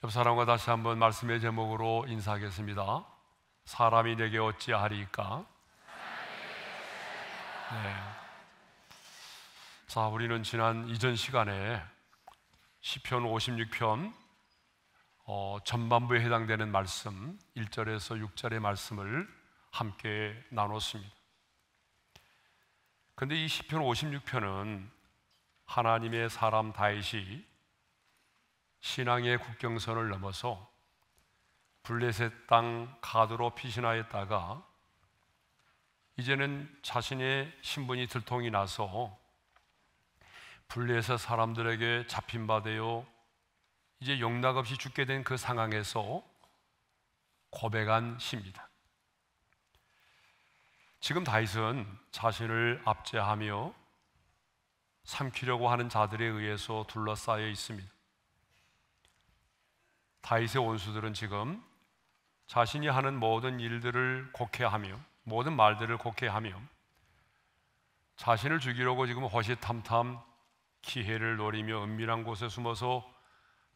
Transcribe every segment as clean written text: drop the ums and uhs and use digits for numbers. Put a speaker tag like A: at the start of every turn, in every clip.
A: 옆 사람과 다시 한번 말씀의 제목으로 인사하겠습니다. 사람이 내게 어찌하리까? 네. 자, 우리는 지난 이전 시간에 시편 56편 전반부에 해당되는 말씀 1절에서 6절의 말씀을 함께 나눴습니다. 그런데 이 시편 56편은 하나님의 사람 다윗이 신앙의 국경선을 넘어서 블레셋 땅 가드로 피신하였다가 이제는 자신의 신분이 들통이 나서 블레셋 사람들에게 잡힌 바 되어 이제 용납없이 죽게 된 그 상황에서 고백한 시입니다. 지금 다윗은 자신을 압제하며 삼키려고 하는 자들에 의해서 둘러싸여 있습니다. 다윗의 원수들은 지금 자신이 하는 모든 일들을 곡해하며 모든 말들을 곡해하며 자신을 죽이려고 지금 호시탐탐 기회를 노리며 은밀한 곳에 숨어서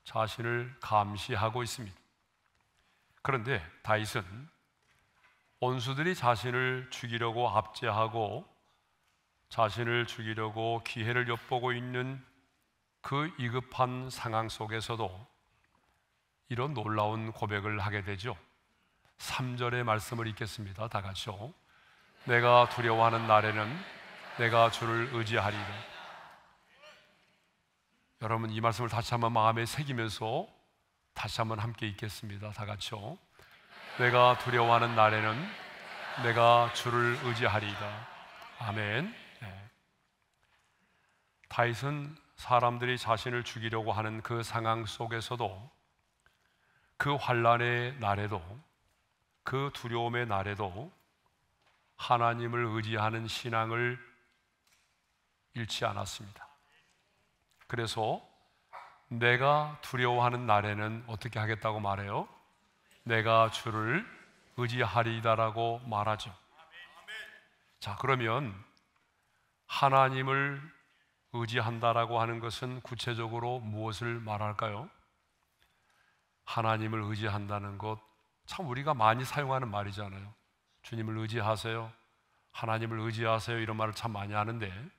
A: 자신을 감시하고 있습니다. 그런데 다윗은 원수들이 자신을 죽이려고 압제하고 자신을 죽이려고 기회를 엿보고 있는 그 위급한 상황 속에서도 이런 놀라운 고백을 하게 되죠. 3절의 말씀을 읽겠습니다. 다 같이요. 내가 두려워하는 날에는 내가 주를 의지하리라. 여러분, 이 말씀을 다시 한번 마음에 새기면서 다시 한번 함께 읽겠습니다. 다 같이요. 내가 두려워하는 날에는 내가 주를 의지하리이다. 아멘. 네. 다윗은 사람들이 자신을 죽이려고 하는 그 상황 속에서도 그 환난의 날에도 그 두려움의 날에도 하나님을 의지하는 신앙을 잃지 않았습니다. 그래서 내가 두려워하는 날에는 어떻게 하겠다고 말해요? 내가 주를 의지하리이다라고 말하죠. 자, 그러면 하나님을 의지한다라고 하는 것은 구체적으로 무엇을 말할까요? 하나님을 의지한다는 것, 참 우리가 많이 사용하는 말이잖아요. 주님을 의지하세요, 하나님을 의지하세요, 이런 말을 참 많이 하는데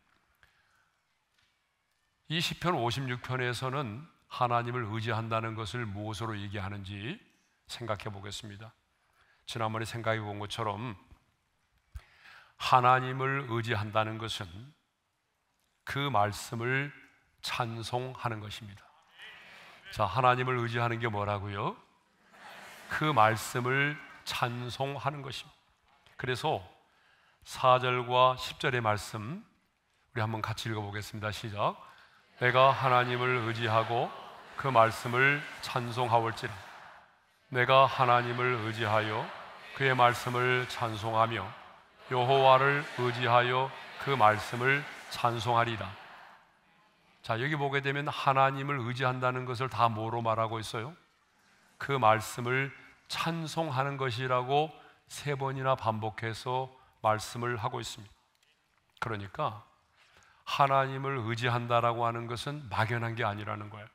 A: 이 시편 56편에서는 하나님을 의지한다는 것을 무엇으로 얘기하는지 생각해 보겠습니다. 지난번에 생각해 본 것처럼 하나님을 의지한다는 것은 그 말씀을 찬송하는 것입니다. 자, 하나님을 의지하는 게 뭐라고요? 그 말씀을 찬송하는 것입니다. 그래서 4절과 10절의 말씀 우리 한번 같이 읽어보겠습니다. 시작. 내가 하나님을 의지하고 그 말씀을 찬송하올지라. 내가 하나님을 의지하여 그의 말씀을 찬송하며 여호와를 의지하여 그 말씀을 찬송하리다. 자, 여기 보게 되면 하나님을 의지한다는 것을 다 뭐로 말하고 있어요? 그 말씀을 찬송하는 것이라고 3번이나 반복해서 말씀을 하고 있습니다. 그러니까 하나님을 의지한다라고 하는 것은 막연한 게 아니라는 거예요.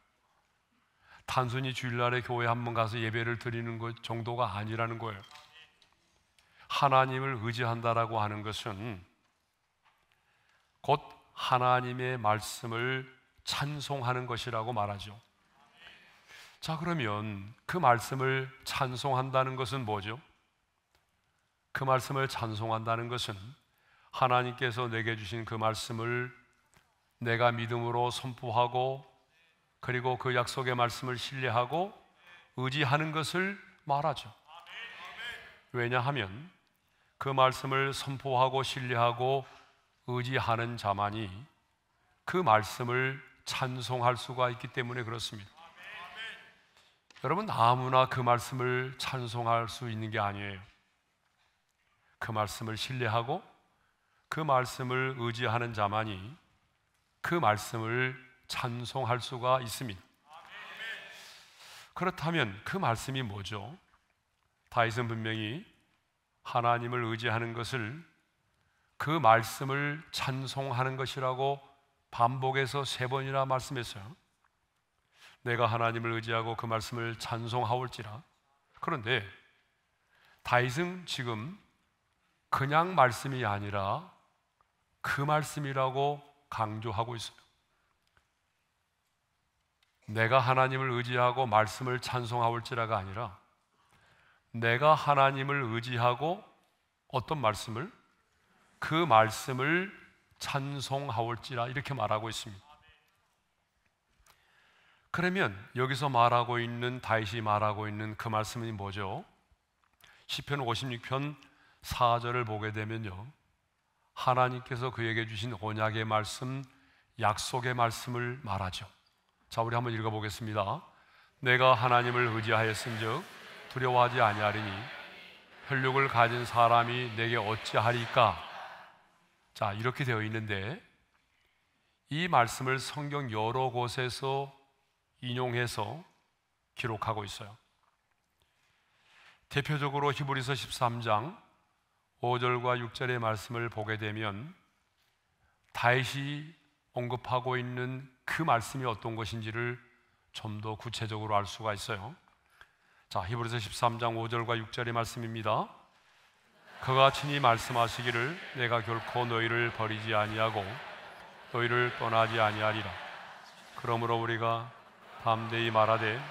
A: 단순히 주일날에 교회 한번 가서 예배를 드리는 것 정도가 아니라는 거예요. 하나님을 의지한다라고 하는 것은 곧 하나님의 말씀을 찬송하는 것이라고 말하죠. 자, 그러면 그 말씀을 찬송한다는 것은 뭐죠? 그 말씀을 찬송한다는 것은 하나님께서 내게 주신 그 말씀을 내가 믿음으로 선포하고 그리고 그 약속의 말씀을 신뢰하고 의지하는 것을 말하죠. 왜냐하면 그 말씀을 선포하고 신뢰하고 의지하는 자만이 그 말씀을 찬송할 수가 있기 때문에 그렇습니다. 여러분, 아무나 그 말씀을 찬송할 수 있는 게 아니에요. 그 말씀을 신뢰하고 그 말씀을 의지하는 자만이 그 말씀을 찬송할 수가 있습니다. 그렇다면 그 말씀이 뭐죠? 다윗은 분명히 하나님을 의지하는 것을 그 말씀을 찬송하는 것이라고 반복해서 3번이나 말씀했어요. 내가 하나님을 의지하고 그 말씀을 찬송하올지라. 그런데 다윗은 지금 그냥 말씀이 아니라 그 말씀이라고 강조하고 있어요. 내가 하나님을 의지하고 말씀을 찬송하올지라가 아니라 내가 하나님을 의지하고 어떤 말씀을? 그 말씀을 찬송하올지라, 이렇게 말하고 있습니다. 그러면 여기서 말하고 있는, 다윗이 말하고 있는 그 말씀이 뭐죠? 시편 56편 4절을 보게 되면요, 하나님께서 그에게 주신 언약의 말씀, 약속의 말씀을 말하죠. 자, 우리 한번 읽어보겠습니다. 내가 하나님을 의지하였은즉 두려워하지 아니하리니 혈육을 가진 사람이 내게 어찌하리까? 자, 이렇게 되어 있는데 이 말씀을 성경 여러 곳에서 인용해서 기록하고 있어요. 대표적으로 히브리서 13장 5절과 6절의 말씀을 보게 되면 다윗이 언급하고 있는 그 말씀이 어떤 것인지를 좀 더 구체적으로 알 수가 있어요. 자, 히브리서 13장 5절과 6절의 말씀입니다. 그가 친히 말씀하시기를 내가 결코 너희를 버리지 아니하고 너희를 떠나지 아니하리라. 그러므로 우리가 담대히 말하되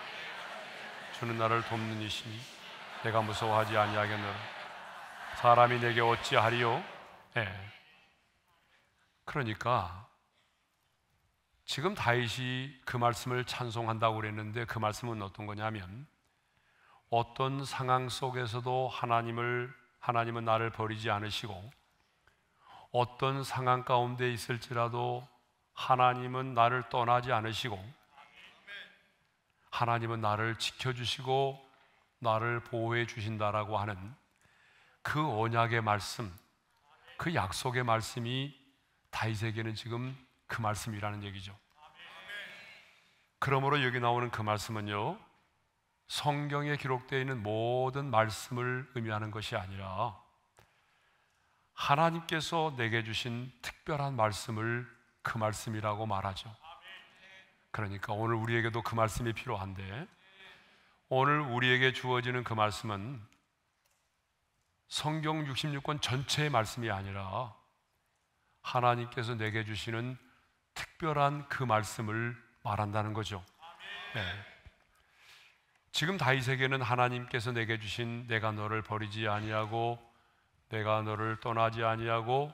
A: 주는 나를 돕는 이시니 내가 무서워하지 아니하겠노라. 사람이 내게 어찌하리요? 그러니까 지금 다윗이 그 말씀을 찬송한다고 그랬는데 그 말씀은 어떤 거냐면 어떤 상황 속에서도 하나님은 나를 버리지 않으시고 어떤 상황 가운데 있을지라도 하나님은 나를 떠나지 않으시고 하나님은 나를 지켜주시고 나를 보호해 주신다라고 하는 그 언약의 말씀, 그 약속의 말씀이 다윗에게는 지금 그 말씀이라는 얘기죠. 그러므로 여기 나오는 그 말씀은요, 성경에 기록되어 있는 모든 말씀을 의미하는 것이 아니라 하나님께서 내게 주신 특별한 말씀을 그 말씀이라고 말하죠. 그러니까 오늘 우리에게도 그 말씀이 필요한데, 오늘 우리에게 주어지는 그 말씀은 성경 66권 전체의 말씀이 아니라 하나님께서 내게 주시는 특별한 그 말씀을 말한다는 거죠. 지금 다윗에게는 하나님께서 내게 주신 내가 너를 버리지 아니하고 내가 너를 떠나지 아니하고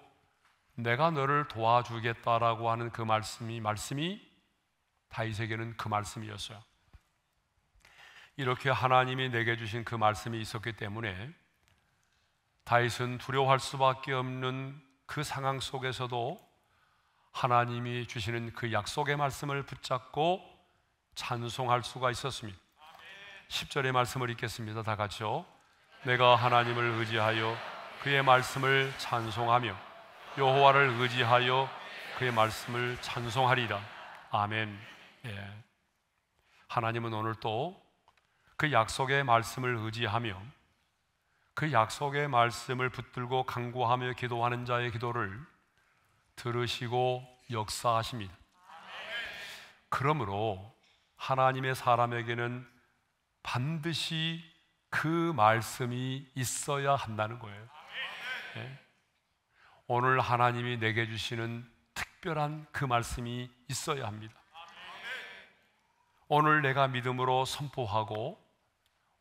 A: 내가 너를 도와주겠다라고 하는 그 말씀이 다윗에게는 그 말씀이었어요. 이렇게 하나님이 내게 주신 그 말씀이 있었기 때문에 다윗은 두려워할 수밖에 없는 그 상황 속에서도 하나님이 주시는 그 약속의 말씀을 붙잡고 찬송할 수가 있었습니다. 10절의 말씀을 읽겠습니다. 다 같이요. 내가 하나님을 의지하여 그의 말씀을 찬송하며 여호와를 의지하여 그의 말씀을 찬송하리라. 아멘. 하나님은 오늘 또 그 약속의 말씀을 의지하며 그 약속의 말씀을 붙들고 간구하며 기도하는 자의 기도를 들으시고 역사하십니다. 그러므로 하나님의 사람에게는 반드시 그 말씀이 있어야 한다는 거예요. 오늘 하나님이 내게 주시는 특별한 그 말씀이 있어야 합니다. 오늘 내가 믿음으로 선포하고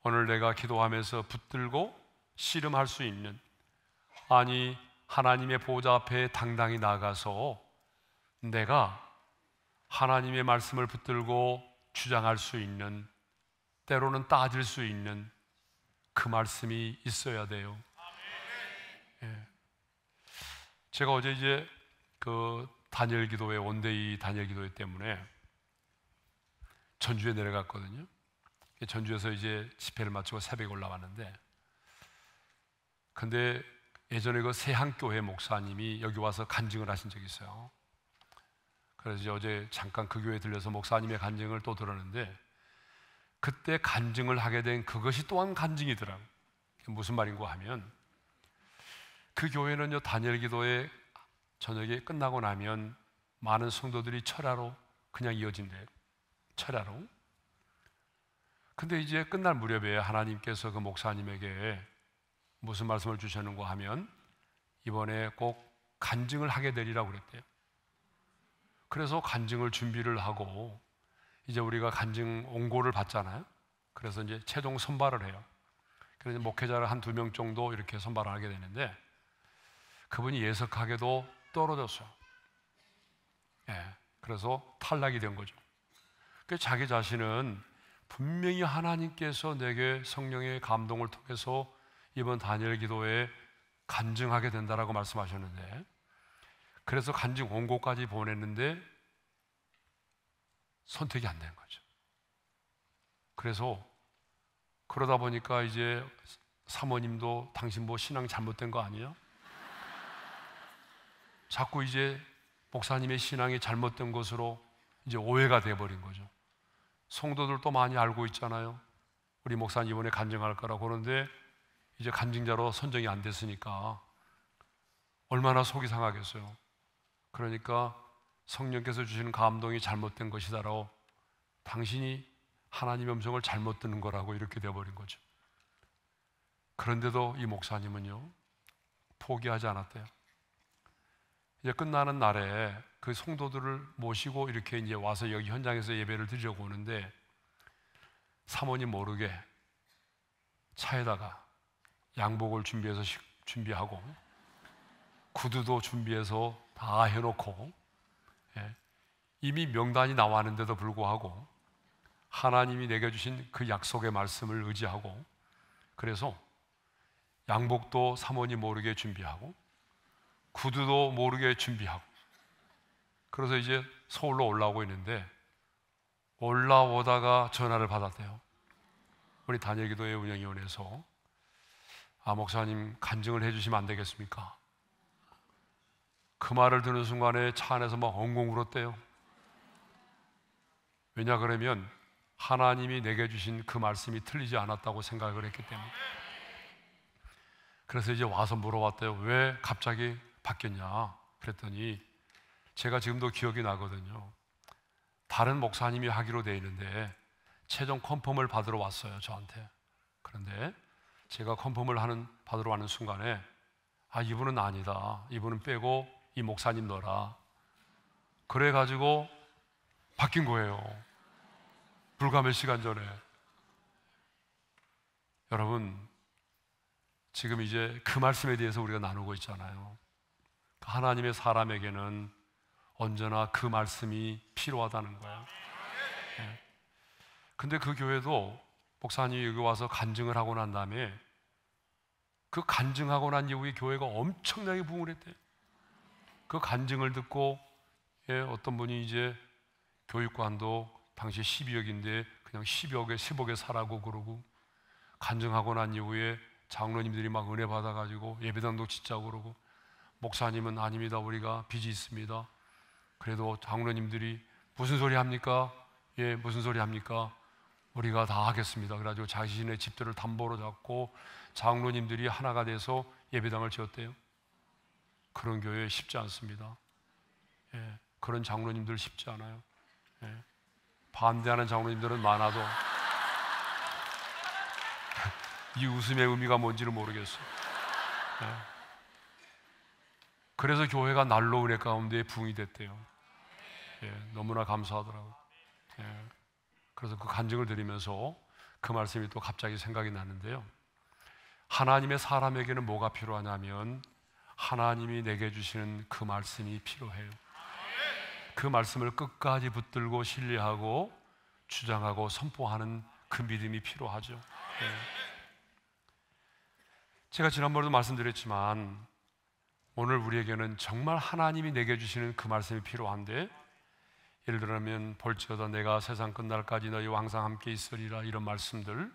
A: 오늘 내가 기도하면서 붙들고 씨름할 수 있는, 아니 하나님의 보좌 앞에 당당히 나가서 내가 하나님의 말씀을 붙들고 주장할 수 있는, 때로는 따질 수 있는 그 말씀이 있어야 돼요. 제가 어제 이제 그 다니엘 기도회, 원데이 다니엘 기도회 때문에 전주에 내려갔거든요. 전주에서 이제 집회를 마치고 새벽에 올라왔는데, 근데 예전에 그 세향교회 목사님이 여기 와서 간증을 하신 적이 있어요. 그래서 이제 어제 잠깐 그 교회에 들려서 목사님의 간증을 또 들었는데, 그때 간증을 하게 된 그것이 또한 간증이더라고요. 무슨 말인고 하면, 그 교회는요, 다니엘 기도회 저녁에 끝나고 나면 많은 성도들이 철야로 그냥 이어진대요. 철야로. 근데 이제 끝날 무렵에 하나님께서 그 목사님에게 무슨 말씀을 주셨는가 하면 이번에 꼭 간증을 하게 되리라고 그랬대요. 그래서 간증을 준비를 하고 이제 우리가 간증 원고를 받잖아요. 그래서 이제 최종 선발을 해요. 그래서 목회자를 한 2명 정도 이렇게 선발을 하게 되는데 그분이 예석하게도 떨어졌어요. 예, 그래서 탈락이 된 거죠. 그래서 자기 자신은 분명히 하나님께서 내게 성령의 감동을 통해서 이번 다니엘 기도에 간증하게 된다라고 말씀하셨는데, 그래서 간증 원고까지 보냈는데 선택이 안 된 거죠. 그래서 그러다 보니까 이제 사모님도 당신 뭐 신앙 잘못된 거 아니에요? 자꾸 이제 목사님의 신앙이 잘못된 것으로 이제 오해가 돼버린 거죠. 성도들도 많이 알고 있잖아요. 우리 목사님 이번에 간증할 거라고. 그런데 이제 간증자로 선정이 안 됐으니까 얼마나 속이 상하겠어요. 그러니까 성령께서 주시는 감동이 잘못된 것이다라고, 당신이 하나님의 음성을 잘못 듣는 거라고 이렇게 돼버린 거죠. 그런데도 이 목사님은요, 포기하지 않았대요. 이제 끝나는 날에 그 성도들을 모시고 이렇게 이제 와서 여기 현장에서 예배를 드리려고 오는데 사모님 모르게 차에다가 양복을 준비하고 구두도 준비해서 다 해놓고, 예, 이미 명단이 나왔는데도 불구하고 하나님이 내게 주신 그 약속의 말씀을 의지하고, 그래서 양복도 사모님 모르게 준비하고 구두도 모르게 준비하고, 그래서 이제 서울로 올라오고 있는데 올라오다가 전화를 받았대요. 우리 다니엘 기도회 운영위원회에서 목사님 간증을 해주시면 안 되겠습니까? 그 말을 듣는 순간에 차 안에서 막 엉엉 울었대요. 왜냐 그러면 하나님이 내게 주신 그 말씀이 틀리지 않았다고 생각을 했기 때문에. 그래서 이제 와서 물어봤대요. 왜 갑자기 바뀌었냐? 그랬더니 제가 지금도 기억이 나거든요. 다른 목사님이 하기로 돼 있는데 최종 컨펌을 받으러 왔어요, 저한테. 그런데 제가 컨펌을 받으러 왔는 순간에 이분은 아니다, 이분은 빼고 이 목사님 넣어라, 그래가지고 바뀐 거예요. 불과 몇 시간 전에. 여러분, 지금 이제 그 말씀에 대해서 우리가 나누고 있잖아요. 하나님의 사람에게는 언제나 그 말씀이 필요하다는 거예요. 네. 근데 그 교회도 목사님이 여기 와서 간증을 하고 난 다음에 그 간증하고 난 이후에 교회가 엄청나게 부흥을 했대요. 그 간증을 듣고 어떤 분이 이제 교육관도 당시 12억인데 그냥 12억에 10억에 사라고 그러고, 간증하고 난 이후에 장로님들이 막 은혜 받아가지고 예배당도 짓자고 그러고, 목사님은 아닙니다, 우리가 빚이 있습니다. 그래도 장로님들이 무슨 소리 합니까? 예, 무슨 소리 합니까? 우리가 다 하겠습니다. 그래가지고 자신의 집들을 담보로 잡고 장로님들이 하나가 돼서 예배당을 지었대요. 그런 교회 쉽지 않습니다. 예, 그런 장로님들 쉽지 않아요. 예, 반대하는 장로님들은 많아도 이 웃음의 의미가 뭔지를 모르겠어요. 예. 그래서 교회가 날로 은혜 가운데 부흥이 됐대요. 예, 너무나 감사하더라고요. 예, 그래서 그 간증을 드리면서 그 말씀이 또 갑자기 생각이 나는데요. 하나님의 사람에게는 뭐가 필요하냐면 하나님이 내게 주시는 그 말씀이 필요해요. 그 말씀을 끝까지 붙들고 신뢰하고 주장하고 선포하는 그 믿음이 필요하죠. 예. 제가 지난번에도 말씀드렸지만 오늘 우리에게는 정말 하나님이 내게 주시는 그 말씀이 필요한데, 예를 들면 볼지어다 내가 세상 끝날까지 너희와 항상 함께 있으리라, 이런 말씀들,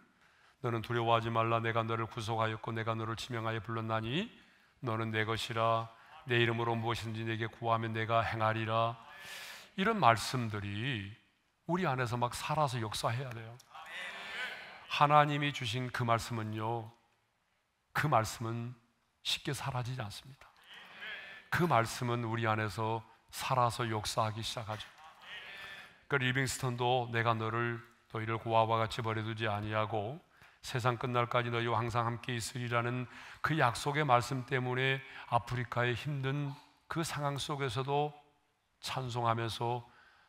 A: 너는 두려워하지 말라, 내가 너를 구속하였고 내가 너를 지명하여 불렀나니 너는 내 것이라, 내 이름으로 무엇이든지 내게 구하면 내가 행하리라, 이런 말씀들이 우리 안에서 막 살아서 역사해야 돼요. 하나님이 주신 그 말씀은요, 그 말씀은 쉽게 사라지지 않습니다. 그 말씀은 우리 안에서 살아서 역사하기 시작하죠. 그 리빙스턴도 내가 너를 너희를 고아와 같이 버려두지 아니하고 세상 끝날까지 너희와 항상 함께 있으리라는 그 약속의 말씀 때문에 아프리카의 힘든 그 상황 속에서도 찬송하면서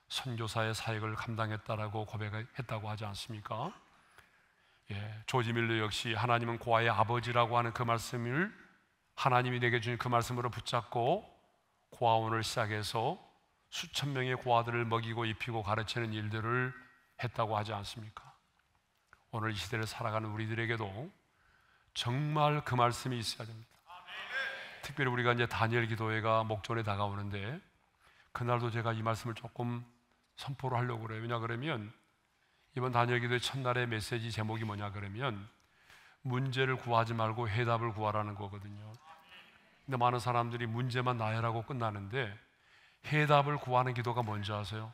A: 선교사의 사역을 감당했다라고 고백했다고 하지 않습니까? 조지 밀러 역시 하나님은 고아의 아버지라고 하는 그 말씀을 하나님이 내게 주신 그 말씀으로 붙잡고 고아원을 시작해서 수천 명의 고아들을 먹이고 입히고 가르치는 일들을 했다고 하지 않습니까? 오늘 이 시대를 살아가는 우리들에게도 정말 그 말씀이 있어야 됩니다. 특별히 우리가 이제 다니엘 기도회가 목전에 다가오는데 그날도 제가 이 말씀을 조금 선포를 하려고 그래요. 왜냐 그러면 이번 다니엘 기도회 첫날의 메시지 제목이 뭐냐 그러면 문제를 구하지 말고 해답을 구하라는 거거든요. 근데 많은 사람들이 문제만 나열하고 끝나는데 해답을 구하는 기도가 뭔지 아세요?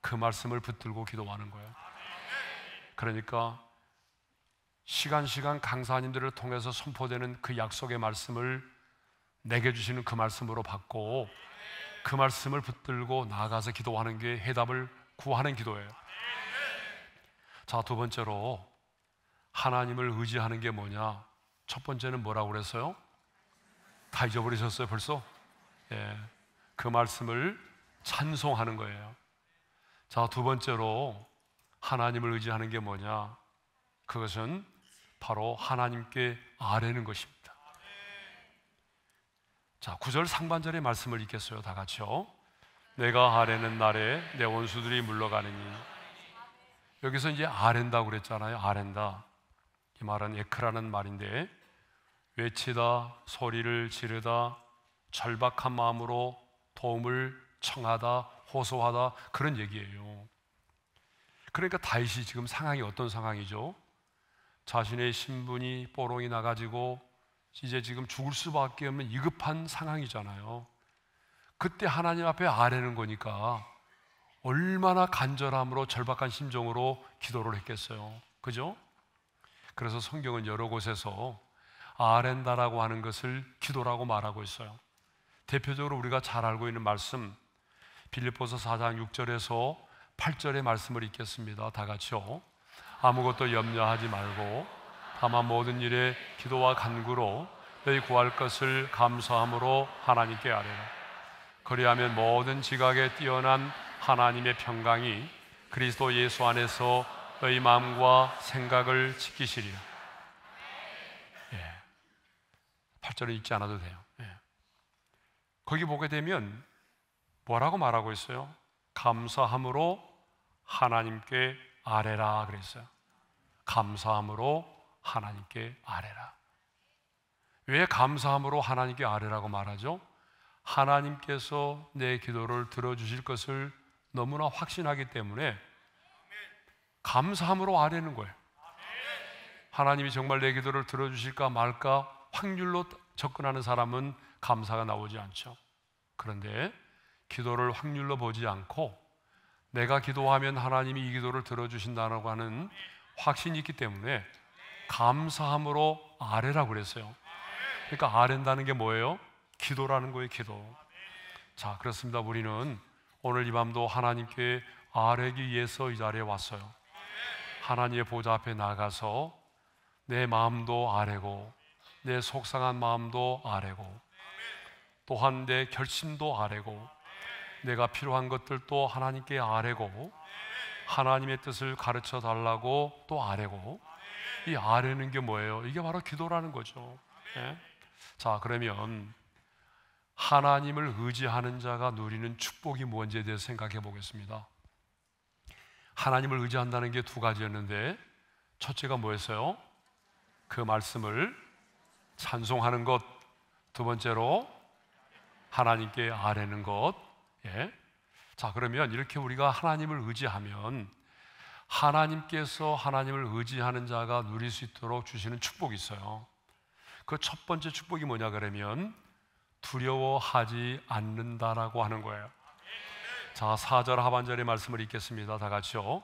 A: 그 말씀을 붙들고 기도하는 거예요. 그러니까 시간 강사님들을 통해서 선포되는 그 약속의 말씀을 내게 주시는 그 말씀으로 받고 그 말씀을 붙들고 나아가서 기도하는 게 해답을 구하는 기도예요. 자, 두 번째로 하나님을 의지하는 게 뭐냐? 첫 번째는 뭐라고 그랬어요? 다 잊어버리셨어요 벌써? 그 말씀을 찬송하는 거예요. 자, 두 번째로 하나님을 의지하는 게 뭐냐? 그것은 바로 하나님께 아뢰는 것입니다. 자, 9절 상반절의 말씀을 읽겠어요. 다 같이요. 내가 아뢰는 날에 내 원수들이 물러가느니. 여기서 이제 아랜다고 그랬잖아요. 아랜다. 이 말은 에크라는 말인데 외치다, 소리를 지르다, 절박한 마음으로 도움을 청하다, 호소하다 그런 얘기예요. 그러니까 다윗이 지금 상황이 어떤 상황이죠? 자신의 신분이 뽀롱이 나가지고 이제 지금 죽을 수밖에 없는 위급한 상황이잖아요. 그때 하나님 앞에 아뢰는 거니까 얼마나 간절함으로 절박한 심정으로 기도를 했겠어요. 그죠? 그래서 성경은 여러 곳에서 아랜다라고 하는 것을 기도라고 말하고 있어요. 대표적으로 우리가 잘 알고 있는 말씀 빌립보서 4장 6절에서 8절의 말씀을 읽겠습니다. 다 같이요. 아무것도 염려하지 말고 다만 모든 일에 기도와 간구로 너희 구할 것을 감사함으로 하나님께 아뢰라. 그리하면 모든 지각에 뛰어난 하나님의 평강이 그리스도 예수 안에서 너희 마음과 생각을 지키시리라. 8절을 읽지 않아도 돼요. 거기 보게 되면 뭐라고 말하고 있어요? 감사함으로 하나님께 아뢰라 그랬어요. 감사함으로 하나님께 아뢰라. 왜 감사함으로 하나님께 아뢰라고 말하죠? 하나님께서 내 기도를 들어주실 것을 너무나 확신하기 때문에 감사함으로 아뢰는 거예요. 하나님이 정말 내 기도를 들어주실까 말까 확률로 접근하는 사람은 감사가 나오지 않죠. 그런데 기도를 확률로 보지 않고 내가 기도하면 하나님이 이 기도를 들어주신다고 하는 확신이 있기 때문에 감사함으로 아뢰라고 그랬어요. 그러니까 아뢰다는 게 뭐예요? 기도라는 거예요. 기도. 자, 그렇습니다. 우리는 오늘 이 밤도 하나님께 아뢰기 위해서 이 자리에 왔어요. 하나님의 보좌 앞에 나가서 내 마음도 아뢰고 내 속상한 마음도 아뢰고 또한 내 결심도 아뢰고 내가 필요한 것들도 하나님께 아뢰고 하나님의 뜻을 가르쳐 달라고 또 아뢰고 이 아뢰는 게 뭐예요? 이게 바로 기도라는 거죠. 자, 그러면 하나님을 의지하는 자가 누리는 축복이 뭔지에 대해서 생각해 보겠습니다. 하나님을 의지한다는 게 두 가지였는데 첫째가 뭐였어요? 그 말씀을 찬송하는 것. 두 번째로 하나님께 아뢰는 것. 자, 그러면 이렇게 우리가 하나님을 의지하면 하나님께서 하나님을 의지하는 자가 누릴 수 있도록 주시는 축복이 있어요. 그 첫 번째 축복이 뭐냐 그러면 두려워하지 않는다라고 하는 거예요. 자, 4절 하반절의 말씀을 읽겠습니다. 다 같이요.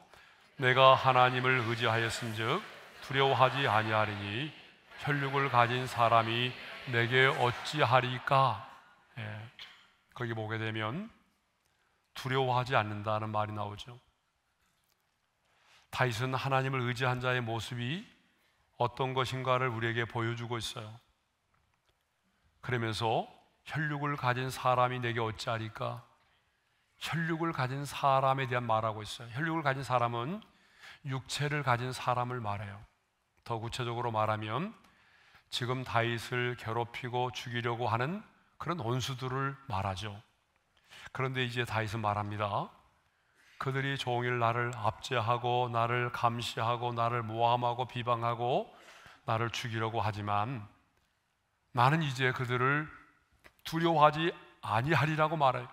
A: 내가 하나님을 의지하였은즉 두려워하지 아니하리니 혈육을 가진 사람이 내게 어찌하리까? 거기 보게 되면 두려워하지 않는다는 말이 나오죠. 다윗은 하나님을 의지한 자의 모습이 어떤 것인가를 우리에게 보여주고 있어요. 그러면서 혈육을 가진 사람이 내게 어찌하리까? 혈육을 가진 사람에 대한 말하고 있어요. 혈육을 가진 사람은 육체를 가진 사람을 말해요. 더 구체적으로 말하면 지금 다윗을 괴롭히고 죽이려고 하는 그런 원수들을 말하죠. 그런데 이제 다윗은 말합니다. 그들이 종일 나를 압제하고 나를 감시하고 나를 모함하고 비방하고 나를 죽이려고 하지만 나는 이제 그들을 두려워하지 아니하리라고 말해요.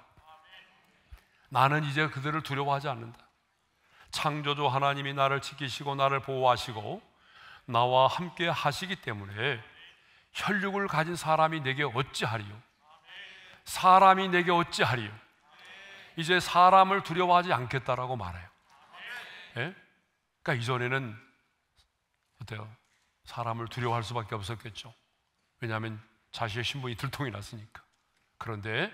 A: 나는 이제 그들을 두려워하지 않는다. 창조주 하나님이 나를 지키시고 나를 보호하시고 나와 함께 하시기 때문에 혈육을 가진 사람이 내게 어찌하리요? 사람이 내게 어찌하리요? 이제 사람을 두려워하지 않겠다라고 말해요. 예? 그러니까 이전에는 어때요? 사람을 두려워할 수밖에 없었겠죠. 왜냐하면 자신의 신분이 들통이 났으니까. 그런데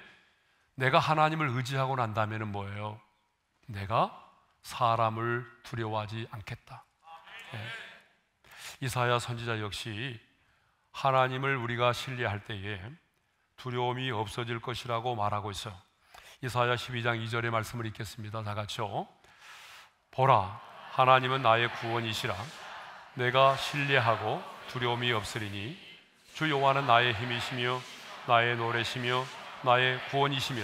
A: 내가 하나님을 의지하고 난다면 뭐예요? 내가 사람을 두려워하지 않겠다. 예. 이사야 선지자 역시 하나님을 우리가 신뢰할 때에 두려움이 없어질 것이라고 말하고 있어요. 이사야 12장 2절의 말씀을 읽겠습니다. 다 같이요. 보라, 하나님은 나의 구원이시라. 내가 신뢰하고 두려움이 없으리니 주 여호와는 나의 힘이시며 나의 노래시며 나의 구원이시며.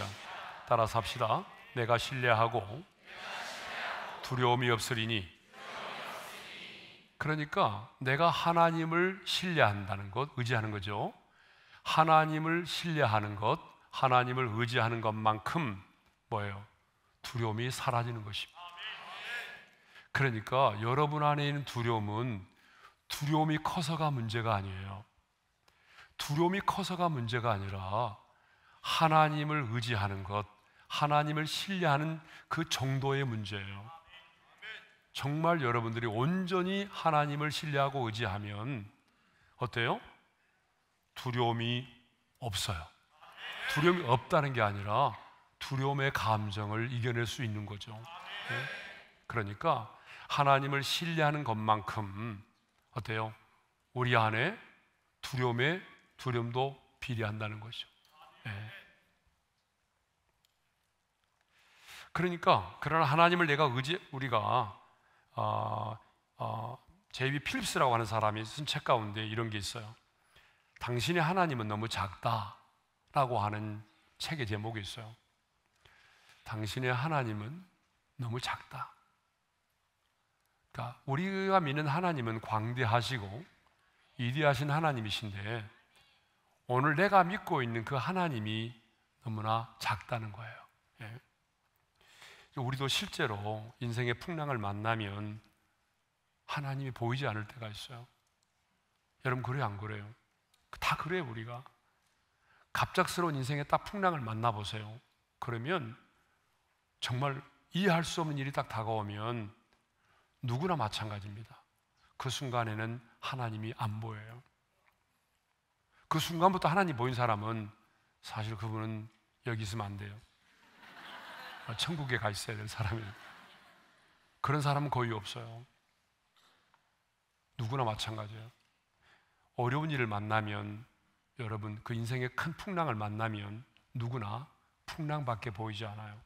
A: 따라서 합시다. 내가 신뢰하고 두려움이 없으리니. 그러니까 내가 하나님을 신뢰한다는 것, 의지하는 거죠. 하나님을 신뢰하는 것, 하나님을 의지하는 것만큼 뭐예요? 두려움이 사라지는 것입니다. 그러니까 여러분 안에 있는 두려움은 두려움이 커서가 문제가 아니에요. 두려움이 커서가 문제가 아니라 하나님을 의지하는 것, 하나님을 신뢰하는 그 정도의 문제예요. 정말 여러분들이 온전히 하나님을 신뢰하고 의지하면 어때요? 두려움이 없어요. 두려움이 없다는 게 아니라 두려움의 감정을 이겨낼 수 있는 거죠. 네? 그러니까 하나님을 신뢰하는 것만큼 어때요? 우리 안에 두려움도 비례한다는 것이죠. 네. 그러니까 그러나 하나님을 우리가 제이비 필립스라고 하는 사람이 쓴 책 가운데 이런 게 있어요. 당신의 하나님은 너무 작다라고 하는 책의 제목이 있어요. 당신의 하나님은 너무 작다. 그러니까 우리가 믿는 하나님은 광대하시고 위대하신 하나님이신데 오늘 내가 믿고 있는 그 하나님이 너무나 작다는 거예요. 예. 우리도 실제로 인생의 풍랑을 만나면 하나님이 보이지 않을 때가 있어요. 여러분 그래요, 안 그래요? 다 그래요. 우리가 갑작스러운 인생의 딱 풍랑을 만나보세요. 그러면 정말 이해할 수 없는 일이 딱 다가오면 누구나 마찬가지입니다. 그 순간에는 하나님이 안 보여요. 그 순간부터 하나님 보인 사람은 사실 그분은 여기 있으면 안 돼요. 천국에 가 있어야 될 사람이에요. 그런 사람은 거의 없어요. 누구나 마찬가지예요. 어려운 일을 만나면 여러분 그 인생의 큰 풍랑을 만나면 누구나 풍랑밖에 보이지 않아요.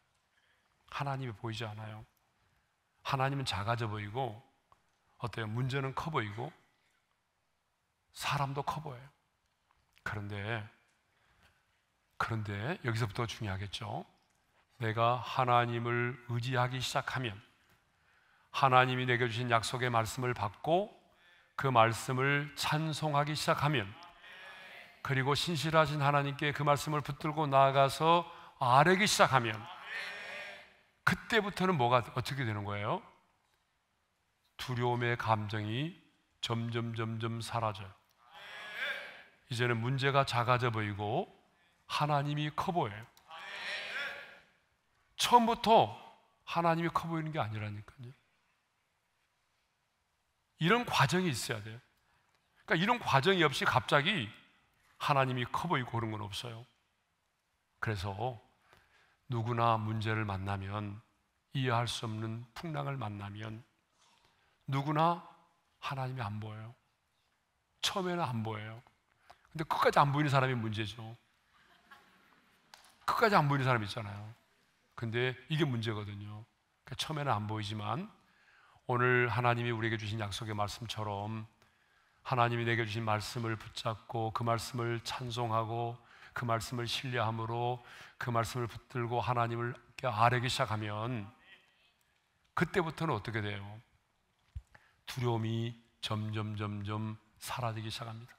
A: 하나님이 보이지 않아요. 하나님은 작아져 보이고 어때요? 문제는 커 보이고 사람도 커 보여요. 그런데 여기서부터 중요하겠죠. 내가 하나님을 의지하기 시작하면 하나님이 내게 주신 약속의 말씀을 받고 그 말씀을 찬송하기 시작하면 그리고 신실하신 하나님께 그 말씀을 붙들고 나아가서 아뢰기 시작하면 그때부터는 어떻게 되는 거예요? 두려움의 감정이 점점 사라져요. 이제는 문제가 작아져 보이고 하나님이 커 보여요. 처음부터 하나님이 커 보이는 게 아니라니까요. 이런 과정이 있어야 돼요. 그러니까 이런 과정이 없이 갑자기 하나님이 커 보이고 그런 건 없어요. 그래서 누구나 문제를 만나면, 이해할 수 없는 풍랑을 만나면 누구나 하나님이 안 보여요. 처음에는 안 보여요. 근데 끝까지 안 보이는 사람이 문제죠. 끝까지 안 보이는 사람 있잖아요. 근데 이게 문제거든요. 그러니까 처음에는 안 보이지만 오늘 하나님이 우리에게 주신 약속의 말씀처럼 하나님이 내게 주신 말씀을 붙잡고 그 말씀을 찬송하고 그 말씀을 신뢰함으로 그 말씀을 붙들고 하나님을 아뢰기 시작하면 그때부터는 어떻게 돼요? 두려움이 점점 사라지기 시작합니다.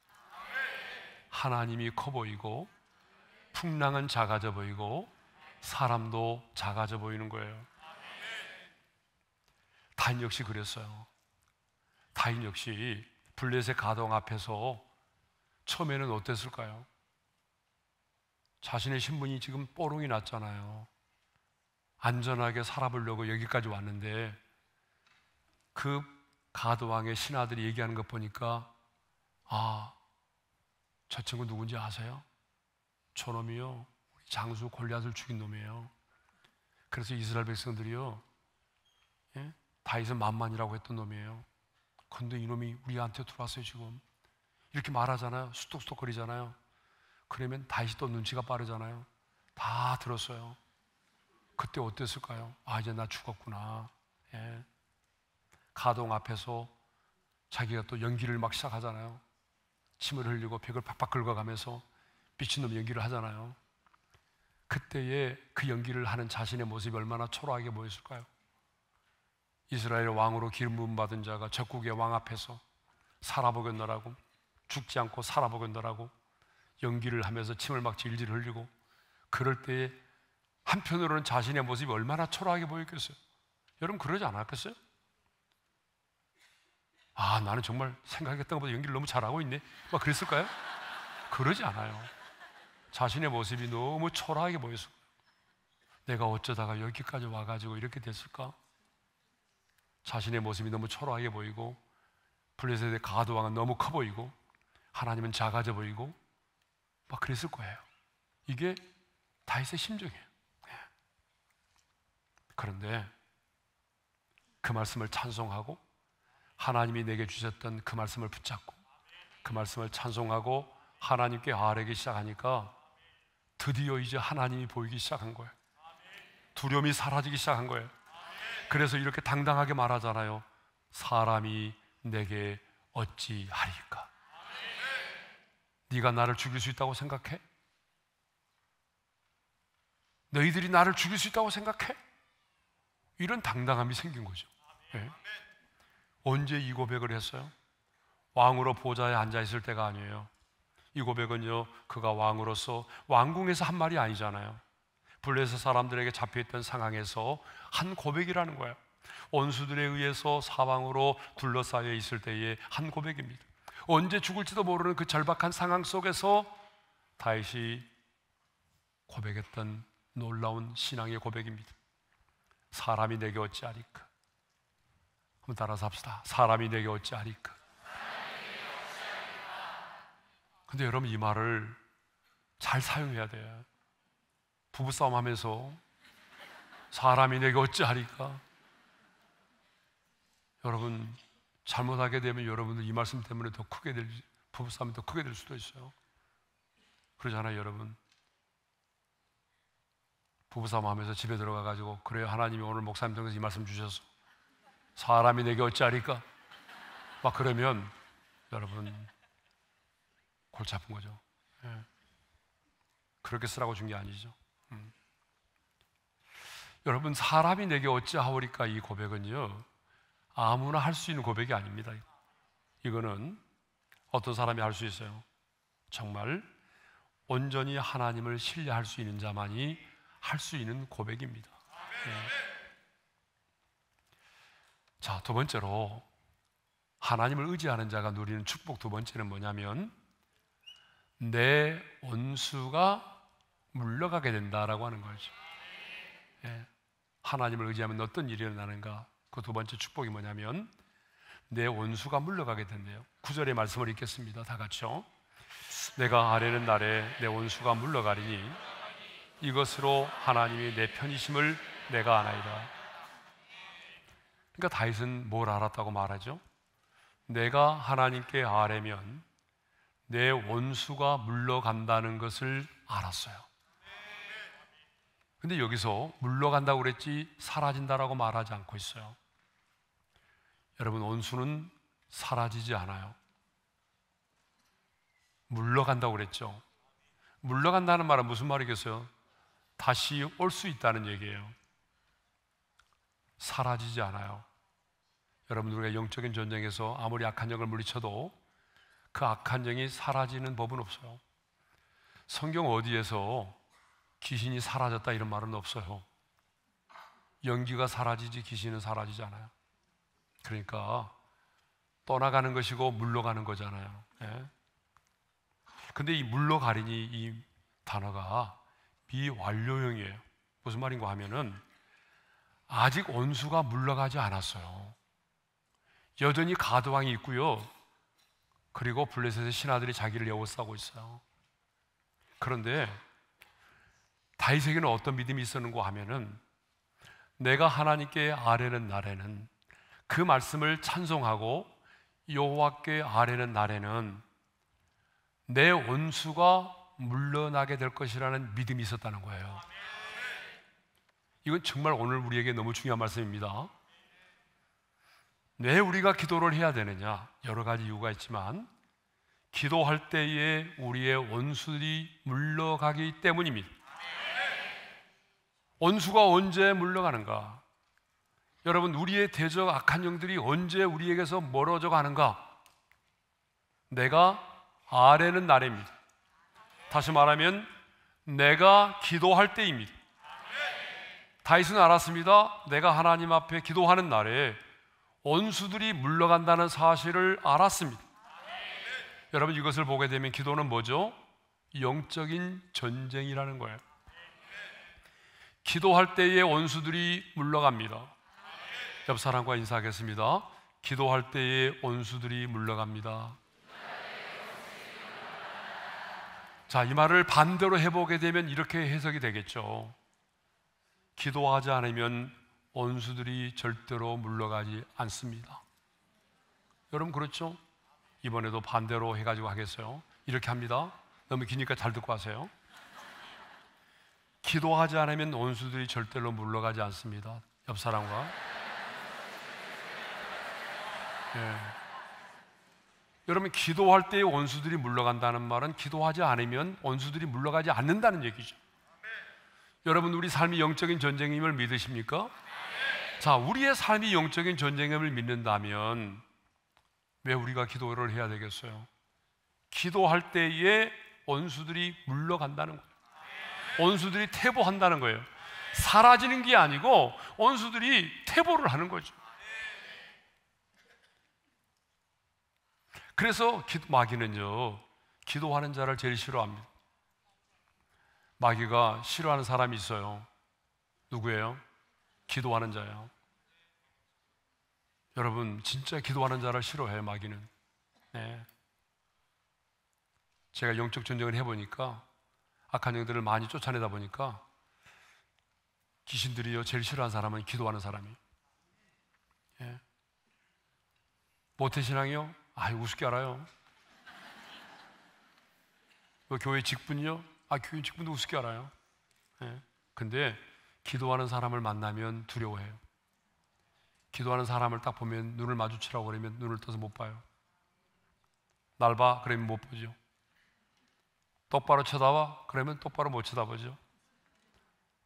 A: 하나님이 커 보이고 풍랑은 작아져 보이고 사람도 작아져 보이는 거예요. 다인 역시 그랬어요. 다인 역시 블레셋 가동 앞에서 처음에는 어땠을까요? 자신의 신분이 지금 뽀롱이 났잖아요. 안전하게 살아보려고 여기까지 왔는데 그 가드왕의 신하들이 얘기하는 것 보니까 아, 저 친구 누군지 아세요? 저놈이요, 우리 장수 골리앗을 죽인 놈이에요. 그래서 이스라엘 백성들이요, 다윗은 만만이라고 했던 놈이에요. 근데 이놈이 우리한테 들어왔어요. 지금 이렇게 말하잖아요. 수뚝수뚝거리잖아요. 그러면 다윗이 또 눈치가 빠르잖아요. 다 들었어요. 그때 어땠을까요? 아, 이제 나 죽었구나. 가동 앞에서 자기가 또 연기를 막 시작하잖아요. 침을 흘리고 벽을 팍팍 긁어가면서 미친놈 연기를 하잖아요. 그때의 그 연기를 하는 자신의 모습이 얼마나 초라하게 보였을까요? 이스라엘 왕으로 기름 부음 받은 자가 적국의 왕 앞에서 살아보겠노라고, 죽지 않고 살아보겠노라고 연기를 하면서 침을 막 질질 흘리고, 그럴 때에 한편으로는 자신의 모습이 얼마나 초라하게 보였겠어요? 여러분 그러지 않았겠어요? 아, 나는 정말 생각했던 것보다 연기를 너무 잘하고 있네, 막 그랬을까요? 그러지 않아요. 자신의 모습이 너무 초라하게 보였어요. 내가 어쩌다가 여기까지 와가지고 이렇게 됐을까? 자신의 모습이 너무 초라하게 보이고, 블레셋의 가드왕은 너무 커 보이고, 하나님은 작아져 보이고, 막 그랬을 거예요. 이게 다윗의 심정이에요. 그런데 그 말씀을 찬송하고 하나님이 내게 주셨던 그 말씀을 붙잡고 그 말씀을 찬송하고 하나님께 아뢰기 시작하니까 드디어 이제 하나님이 보이기 시작한 거예요. 두려움이 사라지기 시작한 거예요. 그래서 이렇게 당당하게 말하잖아요. 사람이 내게 어찌하리까? 네가 나를 죽일 수 있다고 생각해? 너희들이 나를 죽일 수 있다고 생각해? 이런 당당함이 생긴 거죠. 네. 언제 이 고백을 했어요? 왕으로 보좌에 앉아 있을 때가 아니에요. 이 고백은요, 그가 왕으로서 왕궁에서 한 말이 아니잖아요. 블레셋 사람들에게 잡혀있던 상황에서 한 고백이라는 거예요. 원수들에 의해서 사방으로 둘러싸여 있을 때의 한 고백입니다. 언제 죽을지도 모르는 그 절박한 상황 속에서 다윗이 고백했던 놀라운 신앙의 고백입니다. 사람이 내게 어찌하리까? 한번 따라서 합시다. 사람이 내게 어찌하리까? 근데 여러분, 이 말을 잘 사용해야 돼요. 부부싸움 하면서 사람이 내게 어찌하리까? 여러분, 잘못하게 되면 여러분들 이 말씀 때문에 더 크게 부부싸움이 더 크게 될 수도 있어요. 그러잖아요, 여러분. 부부싸움 하면서 집에 들어가가지고, 그래요, 하나님이 오늘 목사님 통해서 이 말씀 주셔서 사람이 내게 어찌하리까? 막 그러면 여러분 골치 아픈 거죠. 그렇게 쓰라고 준 게 아니죠. 여러분, 사람이 내게 어찌하오리까? 이 고백은요, 아무나 할 수 있는 고백이 아닙니다. 이거는 어떤 사람이 할 수 있어요? 정말 온전히 하나님을 신뢰할 수 있는 자만이 할 수 있는 고백입니다. 자, 두 번째로 하나님을 의지하는 자가 누리는 축복 두 번째는 뭐냐면, 내 원수가 물러가게 된다라고 하는 거죠. 하나님을 의지하면 어떤 일이 일어나는가? 그 두 번째 축복이 뭐냐면, 내 원수가 물러가게 된대요. 9절의 말씀을 읽겠습니다. 다 같이요. 내가 아뢰는 날에 내 원수가 물러가리니 이것으로 하나님이 내 편이심을 내가 아나이다. 그러니까 다윗은 뭘 알았다고 말하죠? 내가 하나님께 아뢰면 내 원수가 물러간다는 것을 알았어요. 근데 여기서 물러간다고 그랬지 사라진다라고 말하지 않고 있어요. 여러분, 원수는 사라지지 않아요. 물러간다고 그랬죠. 물러간다는 말은 무슨 말이겠어요? 다시 올 수 있다는 얘기예요. 사라지지 않아요. 여러분, 우리가 영적인 전쟁에서 아무리 악한 영을 물리쳐도 그 악한 영이 사라지는 법은 없어요. 성경 어디에서 귀신이 사라졌다 이런 말은 없어요. 연기가 사라지지 귀신은 사라지지 않아요. 그러니까 떠나가는 것이고 물러가는 거잖아요. 예? 근데 이 물러가리니 이 단어가 미완료형이에요. 무슨 말인가 하면은 아직 원수가 물러가지 않았어요. 여전히 가드왕이 있고요. 그리고 블레셋의 신하들이 자기를 에워싸고 있어요. 그런데 다윗에게는 어떤 믿음이 있었는가 하면은 내가 하나님께 아뢰는 날에는, 그 말씀을 찬송하고 여호와께 아뢰는 날에는 내 원수가 물러나게 될 것이라는 믿음이 있었다는 거예요. 이건 정말 오늘 우리에게 너무 중요한 말씀입니다. 왜 우리가 기도를 해야 되느냐? 여러 가지 이유가 있지만 기도할 때에 우리의 원수들이 물러가기 때문입니다. 원수가 언제 물러가는가? 여러분, 우리의 대적 악한 영들이 언제 우리에게서 멀어져 가는가? 내가 아뢰는 날입니다. 다시 말하면 내가 기도할 때입니다. 다윗은 알았습니다. 내가 하나님 앞에 기도하는 날에 원수들이 물러간다는 사실을 알았습니다. 여러분, 이것을 보게 되면 기도는 뭐죠? 영적인 전쟁이라는 거예요. 기도할 때에 원수들이 물러갑니다. 옆 사람과 인사하겠습니다. 기도할 때에 원수들이 물러갑니다. 자, 이 말을 반대로 해보게 되면 이렇게 해석이 되겠죠. 기도하지 않으면 원수들이 절대로 물러가지 않습니다. 여러분, 그렇죠? 이번에도 반대로 해가지고 하겠어요. 이렇게 합니다. 너무 기니까 잘 듣고 하세요. 기도하지 않으면 원수들이 절대로 물러가지 않습니다. 옆 사람과. 예. 여러분, 기도할 때 원수들이 물러간다는 말은 기도하지 않으면 원수들이 물러가지 않는다는 얘기죠. 여러분, 우리 삶이 영적인 전쟁임을 믿으십니까? 자, 우리의 삶이 영적인 전쟁임을 믿는다면 왜 우리가 기도를 해야 되겠어요? 기도할 때에 원수들이 물러간다는 거예요. 원수들이 퇴보한다는 거예요. 사라지는 게 아니고 원수들이 퇴보를 하는 거죠. 그래서 마귀는요, 기도하는 자를 제일 싫어합니다. 마귀가 싫어하는 사람이 있어요. 누구예요? 기도하는 자예요. 여러분, 진짜 기도하는 자를 싫어해요, 마귀는. 네. 제가 영적 전쟁을 해보니까 악한 영들을 많이 쫓아내다 보니까 귀신들이요, 제일 싫어하는 사람은 기도하는 사람이에요. 예. 모태신앙이요? 우습게 알아요. 교회 직분이요? 교회 직분도 우습게 알아요. 예. 근데 기도하는 사람을 만나면 두려워해요. 기도하는 사람을 딱 보면 눈을 마주치라고 그러면 눈을 떠서 못 봐요. 날 봐? 그러면 못 보죠. 똑바로 쳐다봐? 그러면 똑바로 못 쳐다보죠.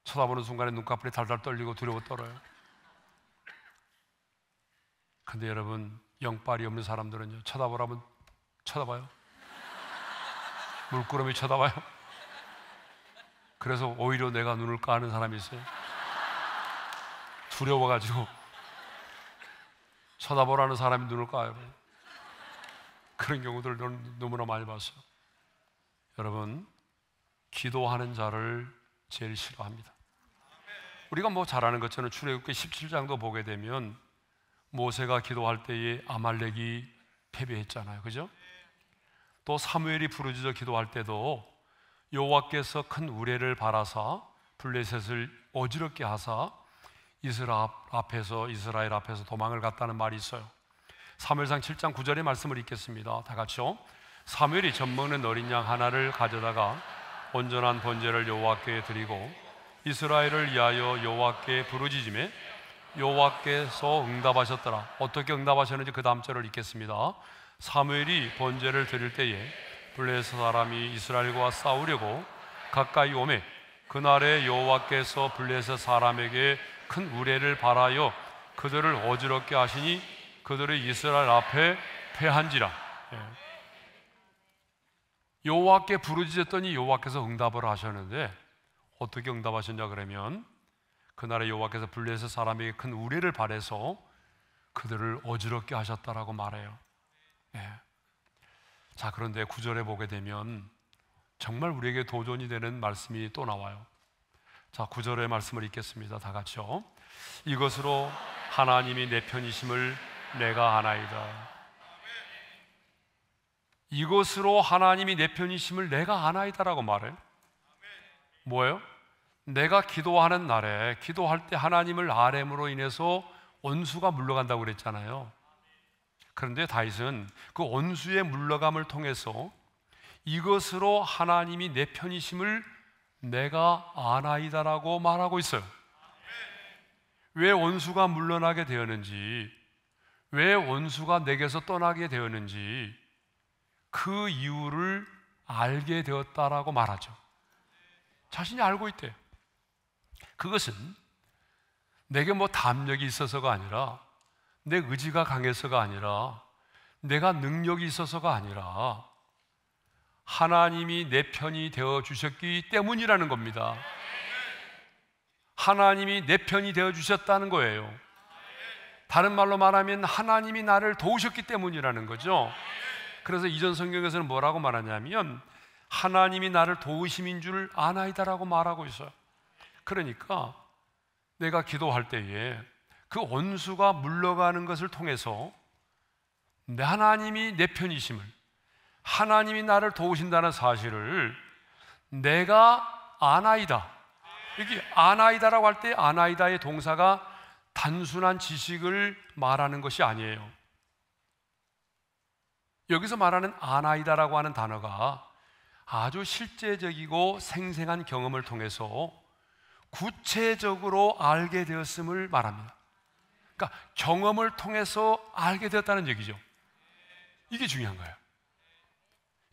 A: 쳐다보는 순간에 눈꺼풀이 달달 떨리고 두려워 떨어요. 근데 여러분, 영빨이 없는 사람들은요, 쳐다보라면 쳐다봐요. 물끄러미 쳐다봐요. 그래서 오히려 내가 눈을 까는 사람이 있어요. 두려워가지고 쳐다보라는 사람이 눈을 까요. 그런 경우들 너무나 많이 봤어요. 여러분, 기도하는 자를 제일 싫어합니다. 우리가 잘 아는 것처럼 출애굽기 17장도 보게 되면 모세가 기도할 때에 아말렉이 패배했잖아요. 그죠? 또 사무엘이 부르짖어 기도할 때도 여호와께서 큰 우레를 바라사 블레셋을 어지럽게 하사 이스라엘 앞에서 도망을 갔다는 말이 있어요. 사무엘상 7장 9절의 말씀을 읽겠습니다. 다 같이요. 사무엘이 젖먹는 어린 양 하나를 가져다가 온전한 번제를 여호와께 드리고 이스라엘을 위하여 여호와께 부르짖음에 여호와께서 응답하셨더라. 어떻게 응답하셨는지 그 다음 절을 읽겠습니다. 사무엘이 번제를 드릴 때에 블레셋 사람이 이스라엘과 싸우려고 가까이 오매 그날에 여호와께서 블레셋 사람에게 큰 우레를 발하여 그들을 어지럽게 하시니 그들이 이스라엘 앞에 패한지라. 여호와께 부르짖었더니 여호와께서 응답을 하셨는데 어떻게 응답하셨냐 그러면 그날에 여호와께서 블레셋 사람에게 큰 우레를 발해서 그들을 어지럽게 하셨다라고 말해요. 자, 그런데 9절에 보게 되면 정말 우리에게 도전이 되는 말씀이 또 나와요. 자, 9절의 말씀을 읽겠습니다. 다 같이요. 이것으로 하나님이 내 편이심을 내가 아나이다. 이것으로 하나님이 내 편이심을 내가 아나이다라고 말해요. 뭐예요? 내가 기도하는 날에 기도할 때 하나님을 아뢰므로 인해서 원수가 물러간다고 그랬잖아요. 그런데 다윗은 그 원수의 물러감을 통해서 이것으로 하나님이 내 편이심을 내가 아나이다라고 말하고 있어요. 왜 원수가 물러나게 되었는지, 왜 원수가 내게서 떠나게 되었는지 그 이유를 알게 되었다라고 말하죠. 자신이 알고 있대. 그것은 내게 뭐 담력이 있어서가 아니라, 내 의지가 강해서가 아니라, 내가 능력이 있어서가 아니라 하나님이 내 편이 되어 주셨기 때문이라는 겁니다. 하나님이 내 편이 되어 주셨다는 거예요. 다른 말로 말하면 하나님이 나를 도우셨기 때문이라는 거죠. 그래서 이전 성경에서는 뭐라고 말하냐면 하나님이 나를 도우심인 줄 아나이다라고 말하고 있어요. 그러니까 내가 기도할 때에 그 원수가 물러가는 것을 통해서 하나님이 내 편이심을, 하나님이 나를 도우신다는 사실을 내가 아나이다. 여기 아나이다라고 할 때 아나이다의 동사가 단순한 지식을 말하는 것이 아니에요. 여기서 말하는 아나이다라고 하는 단어가 아주 실제적이고 생생한 경험을 통해서 구체적으로 알게 되었음을 말합니다. 그러니까 경험을 통해서 알게 되었다는 얘기죠. 이게 중요한 거예요.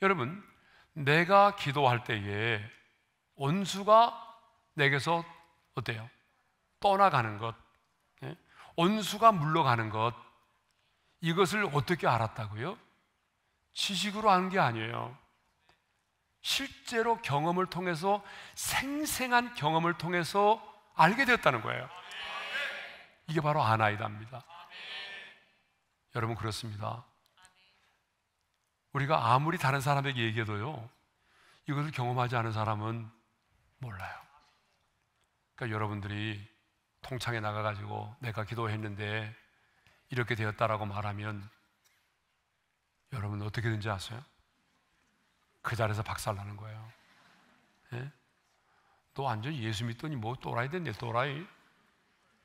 A: 여러분, 내가 기도할 때에 원수가 내게서 어때요? 떠나가는 것, 원수가 물러가는 것, 이것을 어떻게 알았다고요? 지식으로 아는 게 아니에요. 실제로 경험을 통해서, 생생한 경험을 통해서 알게 되었다는 거예요. 이게 바로 아나이다입니다. 여러분, 그렇습니다. 우리가 아무리 다른 사람에게 얘기해도요, 이것을 경험하지 않은 사람은 몰라요. 그러니까 여러분들이 통창에 나가가지고 내가 기도했는데 이렇게 되었다라고 말하면 여러분 어떻게 된지 아세요? 그 자리에서 박살나는 거예요. 예? 너 완전 예수 믿더니 뭐 또라이 됐네, 또라이.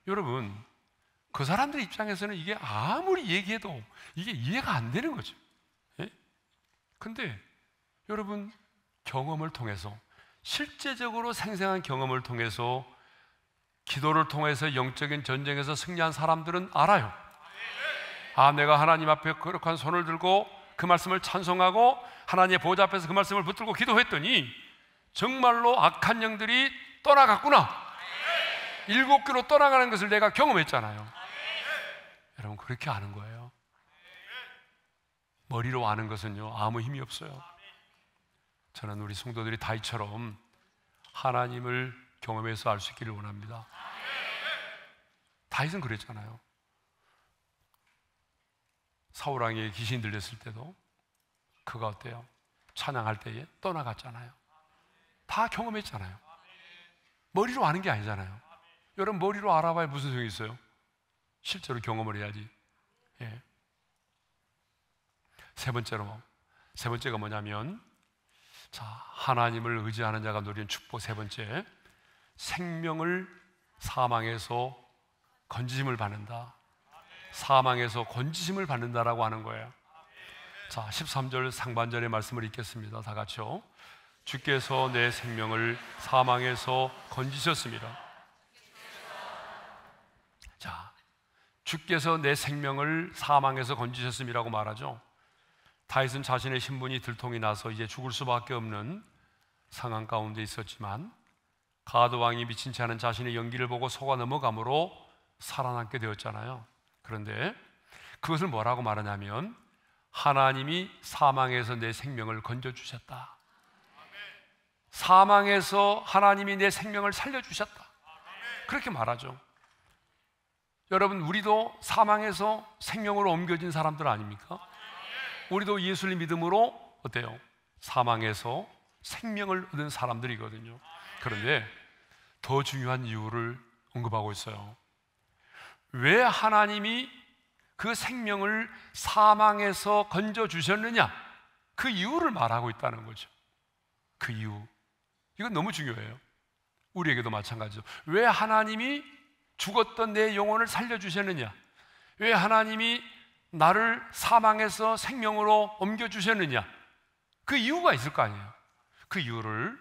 A: 여러분, 그 사람들 입장에서는 이게 아무리 얘기해도 이게 이해가 안 되는 거죠. 예? 근데 여러분, 경험을 통해서, 실제적으로 생생한 경험을 통해서, 기도를 통해서 영적인 전쟁에서 승리한 사람들은 알아요. 아, 내가 하나님 앞에 거룩한 손을 들고 그 말씀을 찬송하고 하나님의 보좌 앞에서 그 말씀을 붙들고 기도했더니 정말로 악한 영들이 떠나갔구나. 7개로 떠나가는 것을 내가 경험했잖아요. 여러분, 그렇게 아는 거예요. 머리로 아는 것은요, 아무 힘이 없어요. 저는 우리 성도들이 다윗처럼 하나님을 경험해서 알 수 있기를 원합니다. 다윗은 그랬잖아요. 사울 왕에게 귀신 들렸을 때도 그가 어때요? 찬양할 때에 떠나갔잖아요. 다 경험했잖아요. 머리로 아는 게 아니잖아요. 여러분, 머리로 알아봐야 무슨 소용이 있어요? 실제로 경험을 해야지. 예. 세 번째가 뭐냐면, 자, 하나님을 의지하는 자가 누리는 축복. 세 번째, 생명을 사망에서 건지심을 받는다. 사망에서 건지심을 받는다라고 하는 거예요. 자, 13절 상반절의 말씀을 읽겠습니다. 다 같이요. 주께서 내 생명을 사망에서 건지셨습니다. 자, 주께서 내 생명을 사망에서 건지셨음이라고 말하죠. 다윗은 자신의 신분이 들통이 나서 이제 죽을 수밖에 없는 상황 가운데 있었지만 가드 왕이 미친 채 하는 자신의 연기를 보고 속아 넘어감으로 살아남게 되었잖아요. 그런데 그것을 뭐라고 말하냐면 하나님이 사망에서 내 생명을 건져주셨다. 사망에서 하나님이 내 생명을 살려주셨다. 그렇게 말하죠. 여러분, 우리도 사망에서 생명으로 옮겨진 사람들 아닙니까? 우리도 예수를 믿음으로 어때요? 사망에서 생명을 얻은 사람들이거든요. 그런데 더 중요한 이유를 언급하고 있어요. 왜 하나님이 그 생명을 사망에서 건져주셨느냐? 그 이유를 말하고 있다는 거죠. 그 이유. 이건 너무 중요해요. 우리에게도 마찬가지죠. 왜 하나님이 죽었던 내 영혼을 살려주셨느냐? 왜 하나님이 나를 사망에서 생명으로 옮겨주셨느냐? 그 이유가 있을 거 아니에요. 그 이유를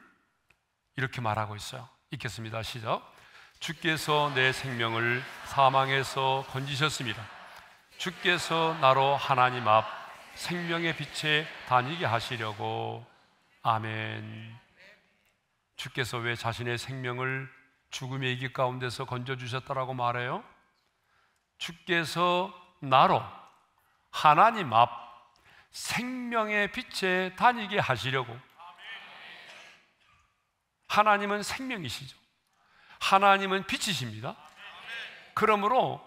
A: 이렇게 말하고 있어요. 읽겠습니다. 시작. 주께서 내 생명을 사망에서 건지셨습니다. 주께서 나로 하나님 앞 생명의 빛에 다니게 하시려고. 아멘. 주께서 왜 자신의 생명을 죽음의 이기 가운데서 건져주셨다라고 말해요? 주께서 나로 하나님 앞 생명의 빛에 다니게 하시려고. 하나님은 생명이시죠. 하나님은 빛이십니다. 그러므로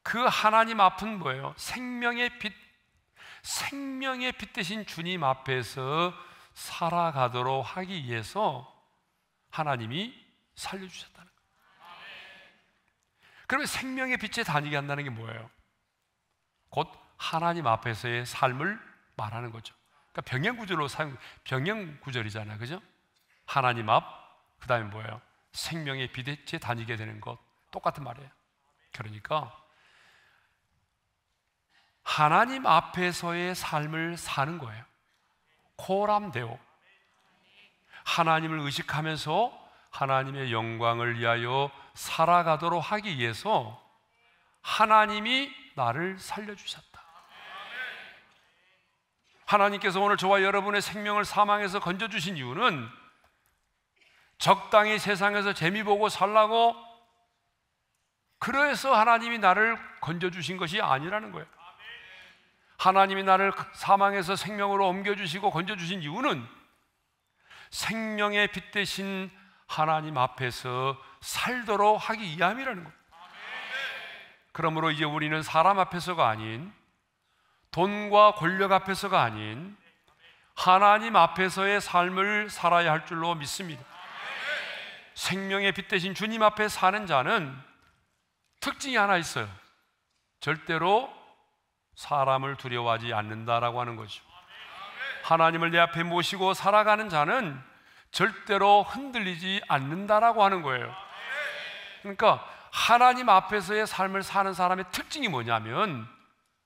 A: 그 하나님 앞은 뭐예요? 생명의 빛, 생명의 빛 대신 주님 앞에서 살아가도록 하기 위해서 하나님이 살려주셨다는 거예요. 그러면 생명의 빛에 다니게 한다는 게 뭐예요? 곧 하나님 앞에서의 삶을 말하는 거죠. 그러니까 병행구절로 병행구절이잖아요. 그죠? 하나님 앞, 그 다음에 뭐예요? 생명의 빛에 다니게 되는 것. 똑같은 말이에요. 그러니까 하나님 앞에서의 삶을 사는 거예요. 코람데오. 하나님을 의식하면서 하나님의 영광을 위하여 살아가도록 하기 위해서 하나님이 나를 살려주셨다. 하나님께서 오늘 저와 여러분의 생명을 사망에서 건져주신 이유는 적당히 세상에서 재미 보고 살라고 그래서 하나님이 나를 건져주신 것이 아니라는 거예요. 하나님이 나를 사망에서 생명으로 옮겨주시고 건져주신 이유는 생명의 빛 대신 하나님 앞에서 살도록 하기 위함이라는 거예요. 그러므로 이제 우리는 사람 앞에서가 아닌, 돈과 권력 앞에서가 아닌 하나님 앞에서의 삶을 살아야 할 줄로 믿습니다. 생명의 빛 대신 주님 앞에 사는 자는 특징이 하나 있어요. 절대로 사람을 두려워하지 않는다라고 하는 거죠. 하나님을 내 앞에 모시고 살아가는 자는 절대로 흔들리지 않는다라고 하는 거예요. 그러니까 하나님 앞에서의 삶을 사는 사람의 특징이 뭐냐면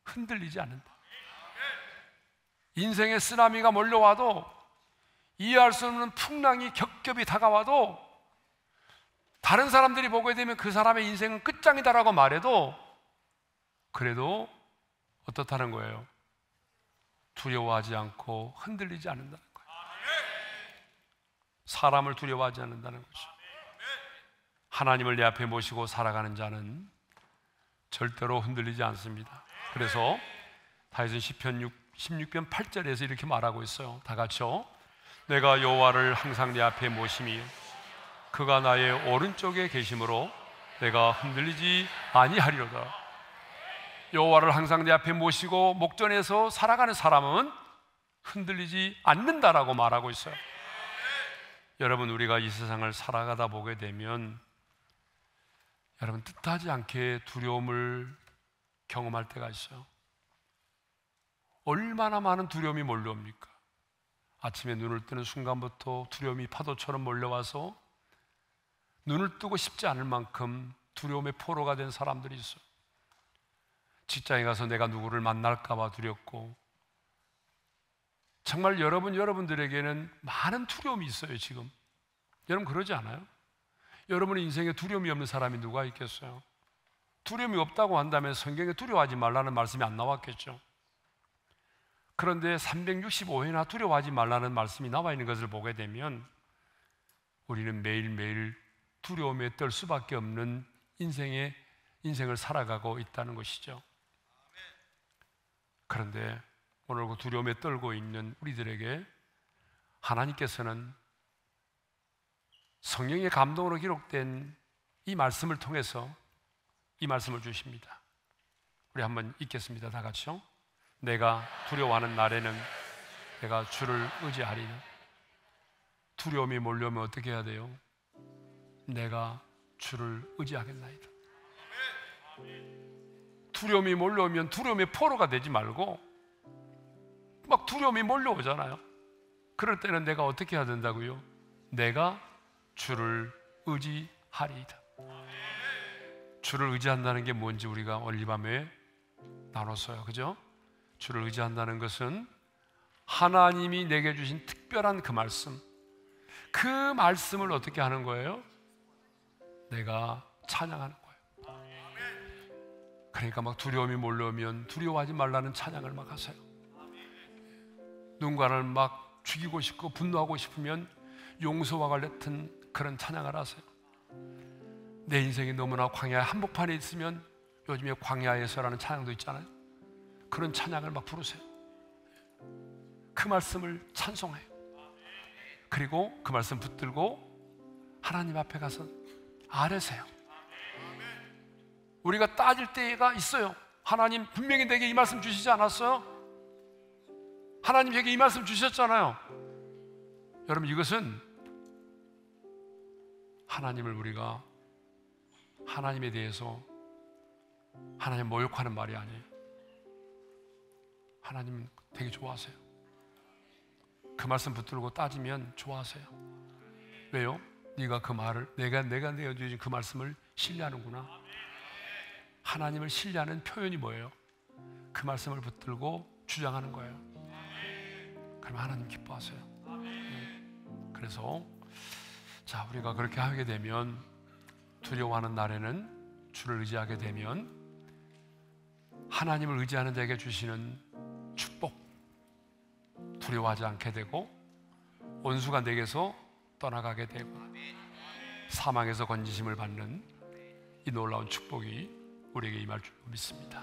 A: 흔들리지 않는다. 인생의 쓰나미가 몰려와도, 이해할 수 없는 풍랑이 겹겹이 다가와도, 다른 사람들이 보게 되면 그 사람의 인생은 끝장이다라고 말해도 그래도 어떻다는 거예요? 두려워하지 않고 흔들리지 않는다는 거예요. 사람을 두려워하지 않는다는 거죠. 하나님을 내 앞에 모시고 살아가는 자는 절대로 흔들리지 않습니다. 그래서 다윗은 시편 16편 8절에서 이렇게 말하고 있어요. 다 같이요. 내가 여호와를 항상 내 앞에 모심이 그가 나의 오른쪽에 계심으로 내가 흔들리지 아니하리로다. 여호와를 항상 내 앞에 모시고 목전에서 살아가는 사람은 흔들리지 않는다라고 말하고 있어요. 여러분, 우리가 이 세상을 살아가다 보게 되면 여러분 뜻하지 않게 두려움을 경험할 때가 있어요. 얼마나 많은 두려움이 몰려옵니까? 아침에 눈을 뜨는 순간부터 두려움이 파도처럼 몰려와서 눈을 뜨고 싶지 않을 만큼 두려움의 포로가 된 사람들이 있어요. 직장에 가서 내가 누구를 만날까 봐 두렵고, 정말 여러분들에게는 많은 두려움이 있어요. 지금 여러분 그러지 않아요? 여러분의 인생에 두려움이 없는 사람이 누가 있겠어요? 두려움이 없다고 한다면 성경에 두려워하지 말라는 말씀이 안 나왔겠죠. 그런데 365회나 두려워하지 말라는 말씀이 나와 있는 것을 보게 되면 우리는 매일매일 두려움에 떨 수밖에 없는 인생을 살아가고 있다는 것이죠. 그런데 오늘 그 두려움에 떨고 있는 우리들에게 하나님께서는 성령의 감동으로 기록된 이 말씀을 통해서 이 말씀을 주십니다. 우리 한번 읽겠습니다. 다 같이요. 내가 두려워하는 날에는 내가 주를 의지하리라. 두려움이 몰려오면 어떻게 해야 돼요? 내가 주를 의지하겠나이다. 두려움이 몰려오면 두려움의 포로가 되지 말고, 막 두려움이 몰려오잖아요. 그럴 때는 내가 어떻게 해야 된다고요? 내가 주를 의지하리이다. 주를 의지한다는 게 뭔지 우리가 오늘 이 밤에 나눴어요. 그죠? 주를 의지한다는 것은 하나님이 내게 주신 특별한 그 말씀을 어떻게 하는 거예요? 내가 찬양하는 거예요. 그러니까 막 두려움이 몰려오면 두려워하지 말라는 찬양을 막 하세요. 누군가를 막 죽이고 싶고 분노하고 싶으면 용서와 같은 그런 찬양을 하세요. 내 인생이 너무나 광야 한복판에 있으면 요즘에 광야에서라는 찬양도 있잖아요. 그런 찬양을 막 부르세요. 그 말씀을 찬송해요. 그리고 그 말씀 붙들고 하나님 앞에 가서 아뢰세요. 우리가 따질 때가 있어요. 하나님 분명히 내게 이 말씀 주시지 않았어요? 하나님 제게 이 말씀 주셨잖아요. 여러분, 이것은 우리가 하나님에 대해서 하나님 모욕하는 말이 아니에요. 하나님은 되게 좋아하세요. 그 말씀 붙들고 따지면 좋아하세요. 왜요? 네가 그 말을 내가 내어주신 그 말씀을 신뢰하는구나. 하나님을 신뢰하는 표현이 뭐예요? 그 말씀을 붙들고 주장하는 거예요. 그럼 하나님 기뻐하세요. 그래서 자, 우리가 그렇게 하게 되면, 두려워하는 날에는 주를 의지하게 되면 하나님을 의지하는 자에게 주시는 축복, 두려워하지 않게 되고 원수가 내게서 떠나가게 되고 사망에서 건지심을 받는 이 놀라운 축복이 우리에게 임할 줄 믿습니다.